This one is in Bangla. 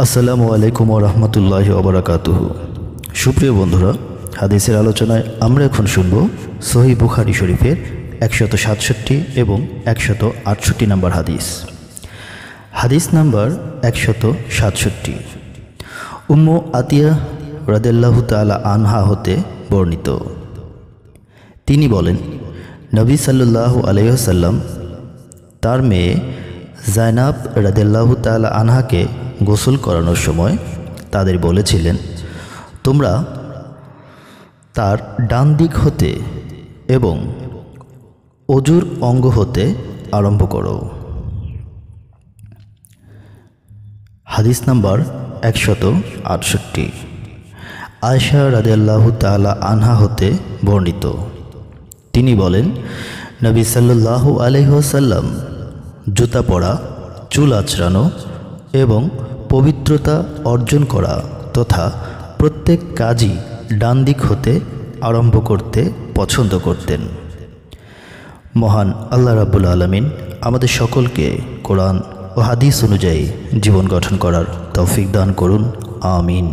আসসালামু আলাইকুম ওয়া রাহমাতুল্লাহি ওয়া বারাকাতুহু। সুপ্রিয় বন্ধুরা, হাদিসের আলোচনায় আমরা এখন শুনব সহিহ বুখারী শরীফের 167 এবং 168 নম্বর হাদিস। হাদিস নাম্বার 167। উম্মু আতিয়া রাদিয়াল্লাহু তাআলা আনহা হতে বর্ণিত, তিনি বলেন, নবী সাল্লাল্লাহু আলাইহি ওয়াসাল্লাম তার মেয়ে জায়নাব রাদিয়াল্লাহু তাআলা আনহাকে গোসল করানোর সময় তাদের বলেছিলেন, তোমরা তার ডান দিক হতে এবং অজুর অঙ্গ হতে আরম্ভ করো। হাদিস নাম্বার 168। আয়েশা রাদিয়াল্লাহু তাআলা আনহা হতে বর্ণিত, তিনি বলেন, নবী সাল্লাল্লাহু আলাইহি ওয়াসাল্লাম জুতা পরা, চুল আঁচড়ানো এবং পবিত্রতা অর্জন করা তথা প্রত্যেক কাজই ডান দিক হতে আরম্ভ করতে পছন্দ করতেন। মহান আল্লাহ রাব্বুল আলামিন আমাদের সকলকে কোরআন ও হাদিস অনুযায়ী জীবন গঠন করার তৌফিক দান করুন। আমিন।